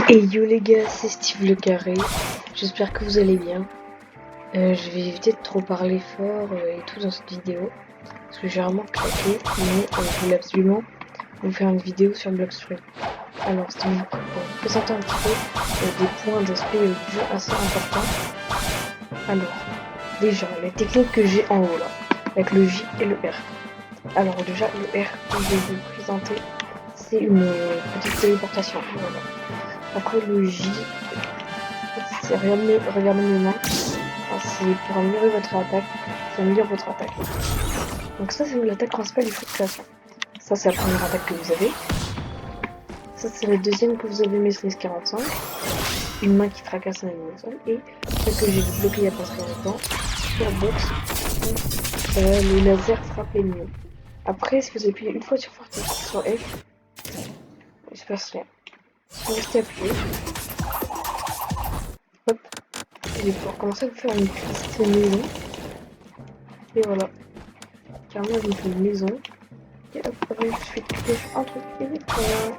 Et yo les gars, c'est Steve Le Carré, j'espère que vous allez bien. Je vais éviter de trop parler fort et tout dans cette vidéo, parce que j'ai vraiment claqué, mais je voulais absolument vous faire une vidéo sur Bloxfruit. Alors c'était pour vous présenter un petit peu des points d'aspect du jeu assez importants. Alors, déjà, les techniques que j'ai en haut là, avec le J et le R. Alors déjà, le R que je vais vous présenter, c'est une petite téléportation, voilà. Après le J, c'est regardez mes mains, c'est pour améliorer votre attaque, ça améliore votre attaque. Donc ça c'est l'attaque principale du fruit de création. Ça c'est la première attaque que vous avez. Ça c'est la deuxième que vous avez, maîtrise 45. Une main qui tracasse un ennemi au sol. Et celle que j'ai débloquée il y a pas très longtemps, sur box, le laser frappe l'ennemi. Après, si vous appuyez une fois sur F, il se passe rien. Si vous restez appuyé, hop, je vais pouvoir commencer à vous faire une petite maison. Et voilà, carrément je me fais une maison. Et hop, après je fais un truc et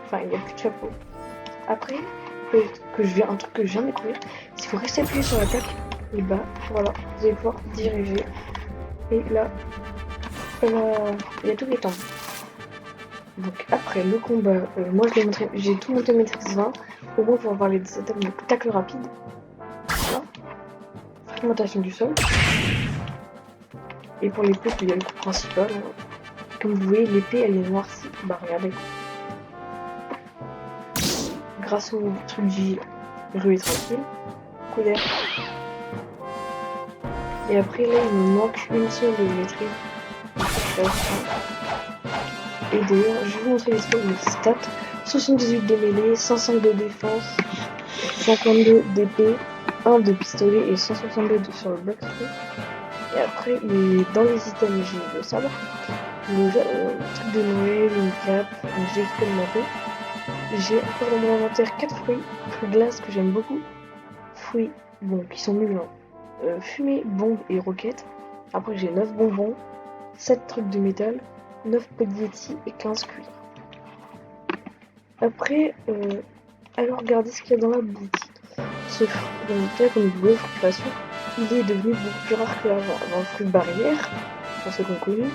enfin il n'y a plus de chapeau. Après, un truc que je viens de découvrir, si vous restez appuyé sur l'attaque, et bah voilà, vous allez pouvoir diriger. Et là, il y a tout qui est en. Donc après le combat, moi j'ai tout monté maîtrise 20, au moins pour avoir les attaques de tacle rapide. Voilà. Fragmentation du sol. Et pour l'épée, il y a le coup principal. Comme vous voyez, l'épée elle est noircie. Bah regardez. Grâce au truc J, je est tranquille. Coup d'air. Et après là il me manque une seule de maîtrise. Et d'ailleurs je vais vous montrer les stats. 78 de mêlée, 105 de défense, 52 d'épée, 1 de pistolet et 162 sur le bloc. Et après dans les items j'ai le sabre, le truc de Noël, une cape, j'ai expérimenté. J'ai encore dans mon inventaire 4 fruits glace que j'aime beaucoup. Fruits, bon, qui sont nuls, hein. Fumée, bombe et roquette. Après j'ai 9 bonbons, 7 trucs de métal, 9 pots de Yeti et 15 cuivres. Après, alors regardez ce qu'il y a dans la boutique. Ce fruit, donc là, comme vous voyez, fruit de création, il est devenu beaucoup plus rare que avant. Avant, le fruit de barrière, pour ceux qu'on connaît,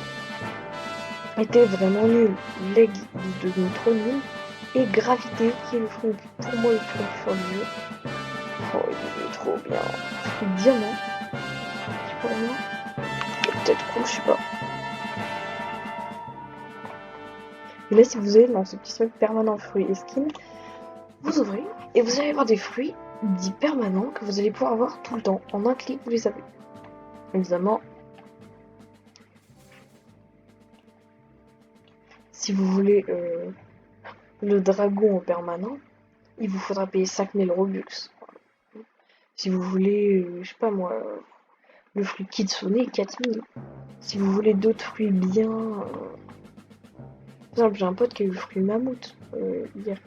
était vraiment nul. Leg est devenu trop nul. Et gravité, qui est le fruit pour moi le plus fort du jeu. Oh, il est trop bien. Fruit de diamant, pour moi. Peut-être cool, je sais pas. Et là, si vous allez dans ce petit truc permanent fruits et skins, vous ouvrez et vous allez avoir des fruits dits permanents que vous allez pouvoir avoir tout le temps. En un clic, vous les avez. Évidemment, si vous voulez le dragon en permanent, il vous faudra payer 5000 Robux. Si vous voulez, je sais pas moi, le fruit Kitsune, 4000. Si vous voulez d'autres fruits bien... Par exemple, j'ai un pote qui a eu le fruit mammouth hier.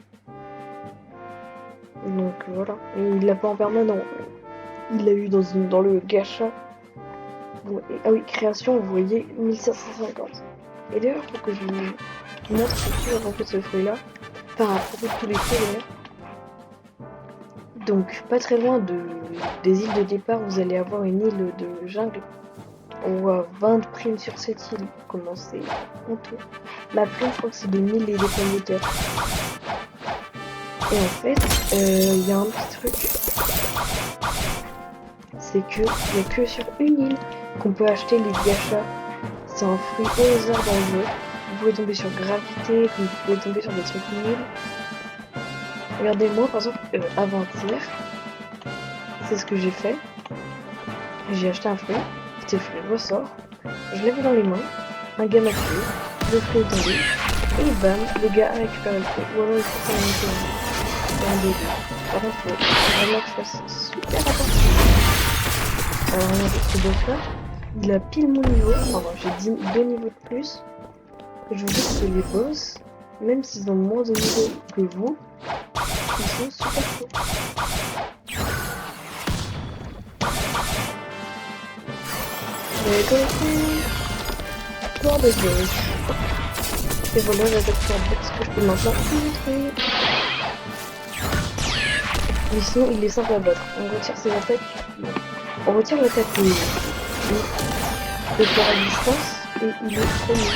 Donc voilà. Et il l'a pas en permanent. Il l'a eu dans le gacha. Bon, ah oui, création, vous voyez, 1550. Et d'ailleurs, pour que je vous montre ce que j'ai fait ce fruit-là, enfin, à propos de tous les fruits d'ailleurs. Donc, pas très loin des îles de départ, vous allez avoir une île de jungle. On voit 20 primes sur cette île. Comment c'est honteux. Ma prime, je crois que c'est de 1000 et des pommes de terre. Et en fait, il y a un petit truc. C'est qu'il n'y a que sur une île qu'on peut acheter les gachas. C'est un fruit au hasard dans le jeu. Vous pouvez tomber sur gravité, comme vous pouvez tomber sur des trucs nuls. Regardez, moi par exemple, avant-hier, c'est ce que j'ai fait. J'ai acheté un fruit, c'était le fruit ressort, je l'avais dans les mains, un gars m'a tué, le fruit est tombé, et bam, le gars a récupéré le fruit. Ou alors il faut faire une chose. Un des deux. Par contre, il faut vraiment que je fasse super attention. Alors regardez, ce boss là, il a pile mon niveau, enfin j'ai 2 niveaux de plus. Je vous dis que les boss, même s'ils ont moins de niveaux que vous, ils sont super chauds. J'ai commencé pour des boss. Et voilà, j'attaque sur box que je peux maintenant illustrer. Mais sinon, il est simple à battre. On retire ses attaques. On retire l'attaque de faire à distance et il est premier.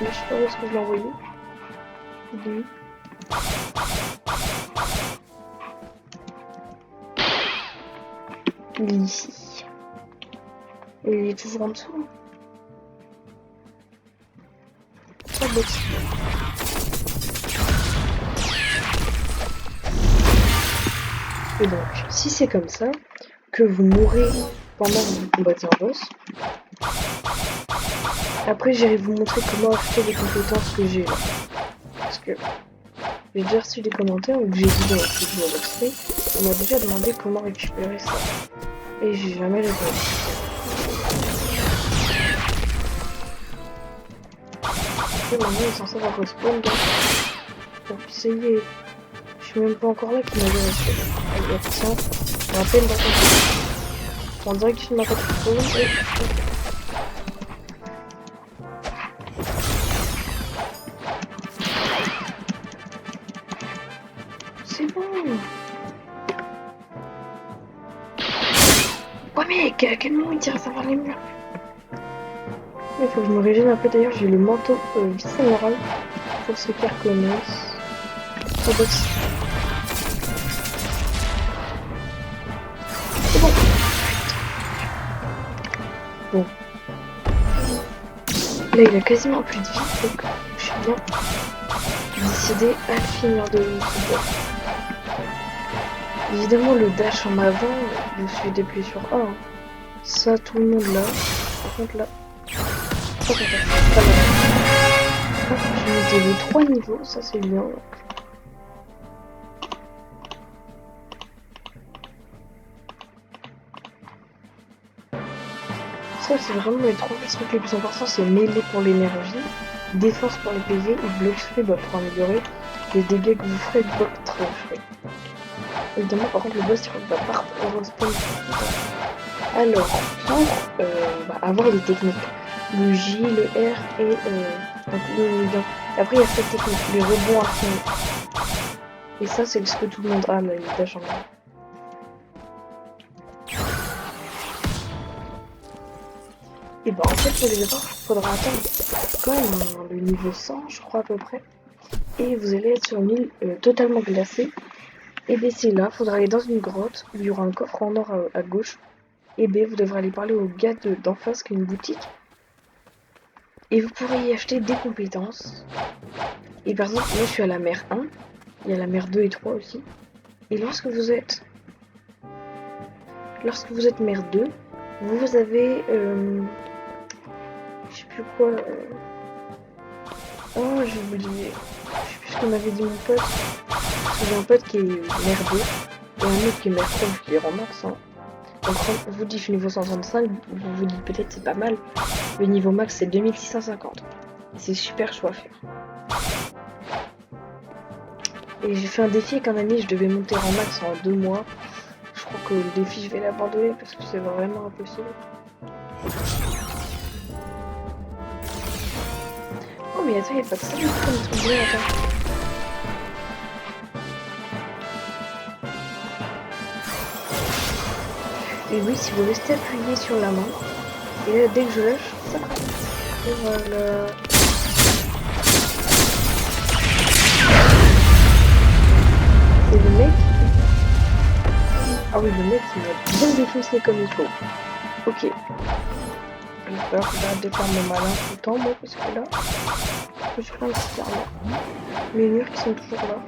Mais je sais pas où est-ce que je l'ai envoyé. Lui. Il est ici. Et il est toujours en dessous. Pas de box. Et donc, si c'est comme ça, que vous mourrez pendant que vous combattez un boss, après j'irai vous montrer comment acheter les compétences que j'ai là. Parce que j'ai déjà reçu des commentaires où j'ai dit dans la vidéo d'extrait, on m'a déjà demandé comment récupérer ça. Et j'ai jamais répondu. Après maintenant il est censé avoir respawn donc essayer. Je suis même pas encore là qui m'avait resté. Il y a ça, on rappelle dans ton on dirait que tu m'as pas trop et... C'est bon. Ouais mec, à quel moment il tire à savoir les murs? Il faut que je me régène un peu d'ailleurs, j'ai le manteau viscéral pour ceux qui reconnaissent. C'est bon. C'est bon. Bon. Là il a quasiment plus de vie, donc je suis bien décidé à le finir de l'autre. Évidemment le dash en avant, je suis d'appuyer sur A. Hein. Ça tout le monde là. Par contre là. Ça pas mal. J'ai mis 3 niveaux, ça c'est bien. Ça c'est vraiment les 3 trucs les plus importants, c'est mêlée pour l'énergie, défense pour les PV et bloc free pour améliorer les dégâts que vous ferez de votre free. Évidemment par contre le boss il va pas respawn. Alors pour avoir les techniques, le J, le R et donc après il y a cette technique, les rebonds infinis. Et ça c'est ce que tout le monde a là, il dash en main. Et bah en fait pour les avoir, il faudra attendre quand même le niveau 100 je crois à peu près. Et vous allez être sur une île totalement glacée. Et bien c'est là, il faudra aller dans une grotte, où il y aura un coffre en or à gauche. Et bien vous devrez aller parler au gars d'en face qui est une boutique. Et vous pourrez y acheter des compétences. Et par exemple, moi je suis à la mer 1, il y a la mer 2 et 3 aussi. Et lorsque vous êtes mer 2, vous avez... je sais plus quoi... Oh j'ai oublié... Je sais plus ce qu'on m'avait dit mon pote. J'ai un pote qui est mer 2 et un autre qui est mer 3 qui est en max. Hein. Donc vous dites je suis niveau 135, vous vous dites peut-être c'est pas mal. Le niveau max c'est 2650. C'est super chaud à faire. Et j'ai fait un défi avec un ami, je devais monter en max en 2 mois. Je crois que le défi je vais l'abandonner parce que c'est vraiment impossible. Oh mais attends, il n'y a pas de ça du coup, on est attends. Et oui, si vous restez appuyé sur la main, et là dès que je lâche, ça part. Et voilà. C'est le mec. Ah oui, le mec il m'a bien défoncé comme il faut. Ok. Il va falloir que j'arrête de faire mon malin tout le temps, moi, parce que là, je suis un petit là. Les murs qui sont toujours là.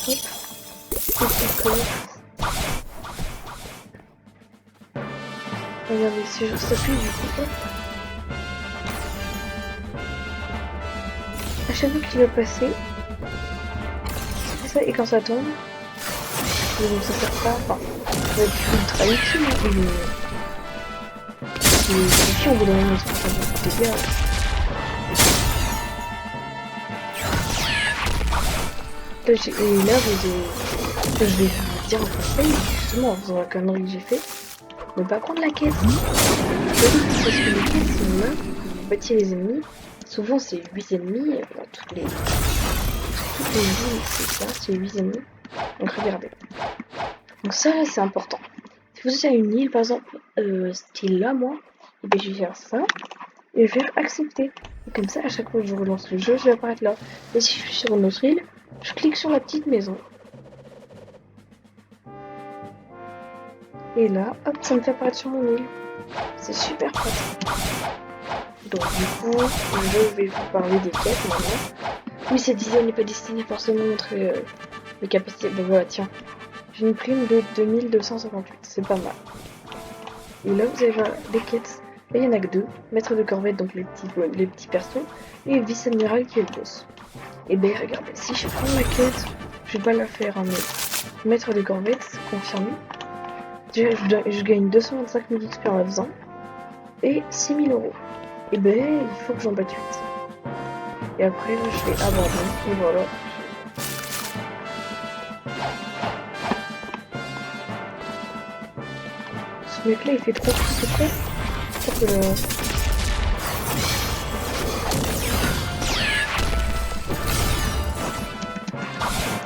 Hop. Regardez, si je s'appuie du coup, hop. À chaque fois qu'il va passer, c'est ça, et quand ça tombe, donc ça sert pas, enfin, ça va être ultra utile, mais c'est chiant au bout d'un moment, c'est bien. Et là, je vais vous dire un conseil, justement, en faisant la connerie que j'ai fait, ne pas prendre la caisse. Parce que les caisses sont là, vous bâtiez les ennemis, Souvent c'est 8 ennemis dans toutes les villes, c'est ça, c'est 8 ennemis. Donc regardez. Donc ça là c'est important. Si vous êtes à une île par exemple, style là moi, et bien je vais faire ça et je vais faire accepter. Et comme ça à chaque fois que je relance le jeu, je vais apparaître là. Et si je suis sur une autre île, je clique sur la petite maison. Et là, hop, ça me fait apparaître sur mon île. C'est super pratique. Donc du coup, je vais vous parler des quêtes maintenant. Oui, cette vidéo n'est pas destinée forcément à montrer les capacités. Ben voilà, tiens. J'ai une prime de 2258, c'est pas mal. Et là, vous allez voir les quêtes. Là, il y en a que 2. Maître de corvette, donc les petits persos. Et vice-amiral qui est le boss. Et ben regardez, si je prends la quête, je vais pas la faire en maître de corvette, confirmé. Je gagne 225 000 XP en la faisant. Et 6 000 euros. Et ben, il faut que j'en batte 8. Et après, là, je vais abandonner. Et voilà. Ce mec là il fait trop c'est prêt. Hop là.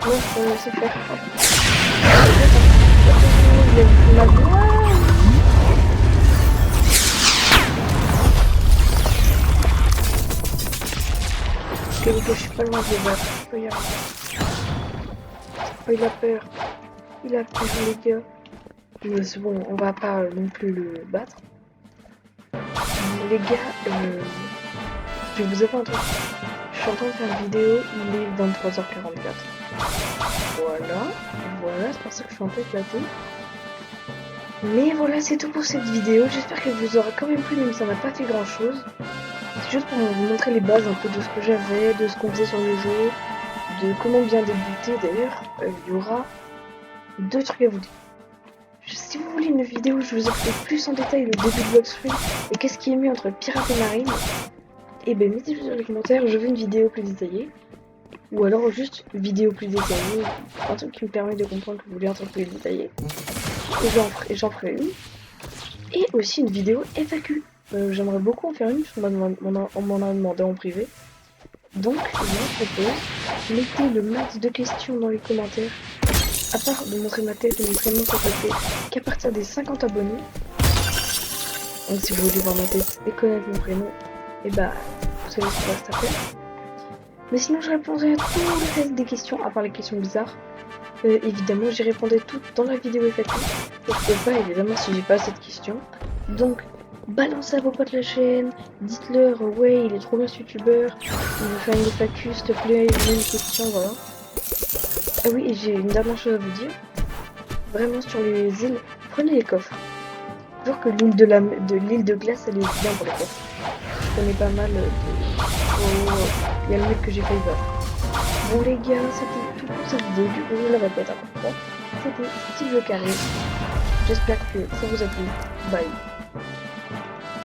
Non, je vais laisser faire. Il a ma voix. Ok les gars, je suis pas loin de les battre. Regarde. Oh, il a peur. Il a peur les gars. Mais c'est bon, on va pas non plus le battre. Les gars, je vais vous avouer un truc. Je suis en train de faire une vidéo, il est 23h44. Voilà, c'est pour ça que je suis un peu éclatée. Mais voilà, c'est tout pour cette vidéo. J'espère qu'elle vous aura quand même plu, même si ça n'a pas fait grand chose. C'est juste pour vous montrer les bases un peu de ce que j'avais, de ce qu'on faisait sur le jeu, de comment bien débuter. D'ailleurs, il y aura 2 trucs à vous dire. Si vous voulez une vidéo où je vous explique plus en détail le début de Blox Fruit et qu'est-ce qui est mieux entre pirate et marine, et ben mettez-le dans les commentaires, je veux une vidéo plus détaillée. Ou alors juste une vidéo plus détaillée, un truc qui me permet de comprendre que vous voulez un truc plus détaillé. Et j'en ferai une. Et aussi une vidéo FAQ. J'aimerais beaucoup en faire une, on m'en a demandé en privé. Donc, je vous propose, mettez le max de questions dans les commentaires. À part de montrer ma tête et mon prénom, ça fait qu'à partir des 50 abonnés. Donc si vous voulez voir ma tête et connaître mon prénom, et bah, vous savez ce qu'il reste à faire. Mais sinon, je répondrai à tout le reste des questions, à part les questions bizarres. Évidemment, j'y répondrai toutes dans la vidéo FAQ. Et je peux pas, évidemment, si j'ai pas cette question. Donc, balancez à vos potes la chaîne, dites-leur, ouais, il est trop bien ce youtubeur, il veut faire une FAQ, s'il te plaît, il veut une question, voilà. Ah oui, et j'ai une dernière chose à vous dire. Vraiment, sur les îles, prenez les coffres. Genre que l'île de glace, elle est bien pour les coffres. Je connais pas mal il y a le mec que j'ai failli battre. Bon les gars, c'était tout pour cette vidéo. Du coup, je le répète encore une fois. C'était Steve le Carré. J'espère que ça vous a plu. Bye.